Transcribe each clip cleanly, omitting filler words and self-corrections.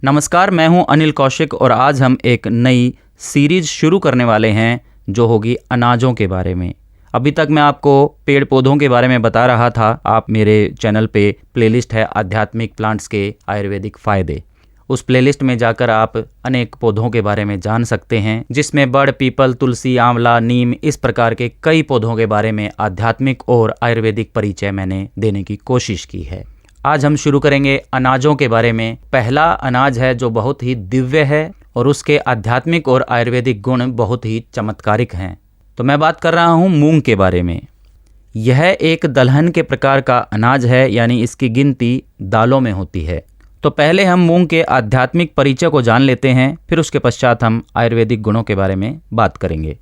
नमस्कार, मैं हूं अनिल कौशिक और आज हम एक नई सीरीज शुरू करने वाले हैं जो होगी अनाजों के बारे में। अभी तक मैं आपको पेड़ पौधों के बारे में बता रहा था। आप मेरे चैनल पे प्लेलिस्ट है आध्यात्मिक प्लांट्स के आयुर्वेदिक फ़ायदे, उस प्लेलिस्ट में जाकर आप अनेक पौधों के बारे में जान सकते हैं, जिसमें बड़, पीपल, तुलसी, आंवला, नीम, इस प्रकार के कई पौधों के बारे में आध्यात्मिक और आयुर्वेदिक परिचय मैंने देने की कोशिश की है। आज हम शुरू करेंगे अनाजों के बारे में। पहला अनाज है जो बहुत ही दिव्य है और उसके आध्यात्मिक और आयुर्वेदिक गुण बहुत ही चमत्कारिक हैं। तो मैं बात कर रहा हूँ मूंग के बारे में। यह एक दलहन के प्रकार का अनाज है, यानी इसकी गिनती दालों में होती है। तो पहले हम मूंग के आध्यात्मिक परिचय को जान लेते हैं, फिर उसके पश्चात हम आयुर्वेदिक गुणों के बारे में बात करेंगे।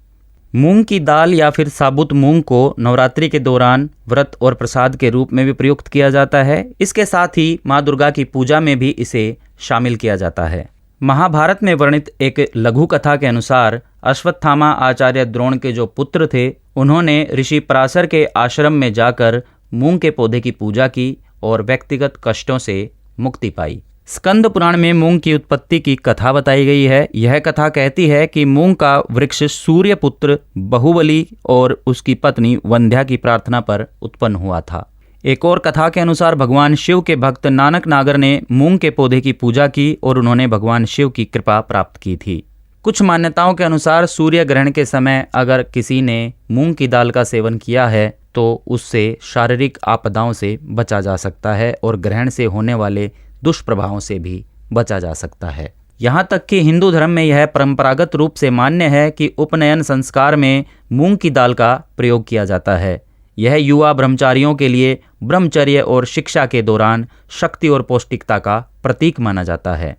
मूंग की दाल या फिर साबुत मूंग को नवरात्रि के दौरान व्रत और प्रसाद के रूप में भी प्रयुक्त किया जाता है। इसके साथ ही माँ दुर्गा की पूजा में भी इसे शामिल किया जाता है। महाभारत में वर्णित एक लघु कथा के अनुसार अश्वत्थामा आचार्य द्रोण के जो पुत्र थे, उन्होंने ऋषि पराशर के आश्रम में जाकर मूंग के पौधे की पूजा की और व्यक्तिगत कष्टों से मुक्ति पाई। स्कंद पुराण में मूंग की उत्पत्ति की कथा बताई गई है। यह कथा कहती है कि मूंग का वृक्ष सूर्य पुत्र बाहुबली और उसकी पत्नी वंध्या की प्रार्थना पर उत्पन्न हुआ था। एक और कथा के अनुसार भगवान शिव के भक्त नानक नागर ने मूंग के पौधे की पूजा की और उन्होंने भगवान शिव की कृपा प्राप्त की थी। कुछ मान्यताओं के अनुसार सूर्य ग्रहण के समय अगर किसी ने मूंग की दाल का सेवन किया है तो उससे शारीरिक आपदाओं से बचा जा सकता है और ग्रहण से होने वाले दुष्प्रभावों से भी बचा जा सकता है। यहाँ तक कि हिंदू धर्म में यह परंपरागत रूप से मान्य है कि उपनयन संस्कार में मूंग की दाल का प्रयोग किया जाता है। यह युवा ब्रह्मचारियों के लिए ब्रह्मचर्य और शिक्षा के दौरान शक्ति और पौष्टिकता का प्रतीक माना जाता है।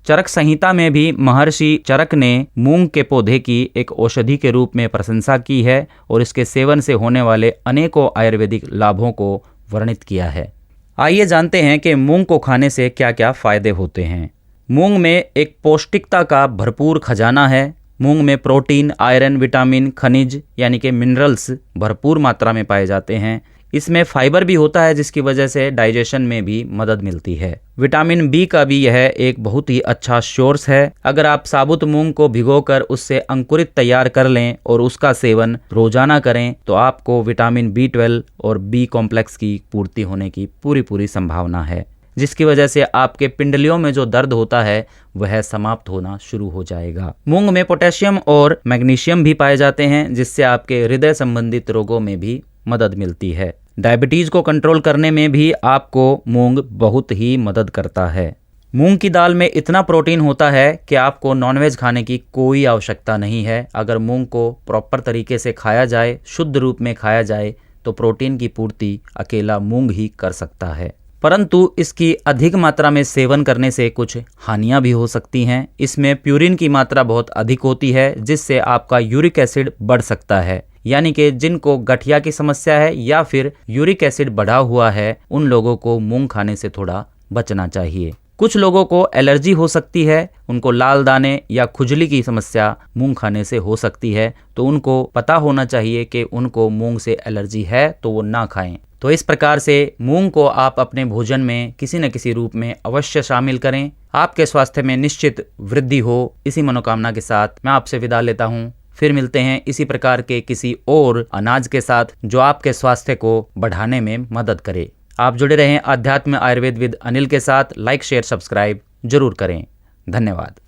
चरक संहिता में भी महर्षि चरक ने मूंग के पौधे की एक औषधि के रूप में प्रशंसा की है और इसके सेवन से होने वाले अनेकों आयुर्वेदिक लाभों को वर्णित किया है। आइए जानते हैं कि मूंग को खाने से क्या क्या फायदे होते हैं। मूंग में एक पौष्टिकता का भरपूर खजाना है। मूंग में प्रोटीन, आयरन, विटामिन, खनिज यानी कि मिनरल्स भरपूर मात्रा में पाए जाते हैं। इसमें फाइबर भी होता है जिसकी वजह से डाइजेशन में भी मदद मिलती है। विटामिन बी का भी यह एक बहुत ही अच्छा सोर्स है। अगर आप साबुत मूंग को भिगोकर उससे अंकुरित तैयार कर लें और उसका सेवन रोजाना करें तो आपको विटामिन B12 और बी कॉम्प्लेक्स की पूर्ति होने की पूरी संभावना है, जिसकी वजह से आपके पिंडलियों में जो दर्द होता है वह समाप्त होना शुरू हो जाएगा। मूंग में पोटेशियम और मैग्नीशियम भी पाए जाते हैं, जिससे आपके हृदय संबंधित रोगों में भी मदद मिलती है। डायबिटीज को कंट्रोल करने में भी आपको मूंग बहुत ही मदद करता है। मूंग की दाल में इतना प्रोटीन होता है कि आपको नॉनवेज खाने की कोई आवश्यकता नहीं है। अगर मूंग को प्रॉपर तरीके से खाया जाए, शुद्ध रूप में खाया जाए, तो प्रोटीन की पूर्ति अकेला मूंग ही कर सकता है। परंतु इसकी अधिक मात्रा में सेवन करने से कुछ हानियां भी हो सकती हैं। इसमें प्यूरिन की मात्रा बहुत अधिक होती है, जिससे आपका यूरिक एसिड बढ़ सकता है। यानी कि जिनको गठिया की समस्या है या फिर यूरिक एसिड बढ़ा हुआ है, उन लोगों को मूंग खाने से थोड़ा बचना चाहिए। कुछ लोगों को एलर्जी हो सकती है, उनको लाल दाने या खुजली की समस्या मूंग खाने से हो सकती है, तो उनको पता होना चाहिए कि उनको मूंग से एलर्जी है तो वो ना खाएं। तो इस प्रकार से मूंग को आप अपने भोजन में किसी न किसी रूप में अवश्य शामिल करें। आपके स्वास्थ्य में निश्चित वृद्धि हो, इसी मनोकामना के साथ मैं आपसे विदा लेता हूँ। फिर मिलते हैं इसी प्रकार के किसी और अनाज के साथ जो आपके स्वास्थ्य को बढ़ाने में मदद करे। आप जुड़े रहें अध्यात्म आयुर्वेद विद अनिल के साथ। लाइक, शेयर, सब्सक्राइब जरूर करें। धन्यवाद।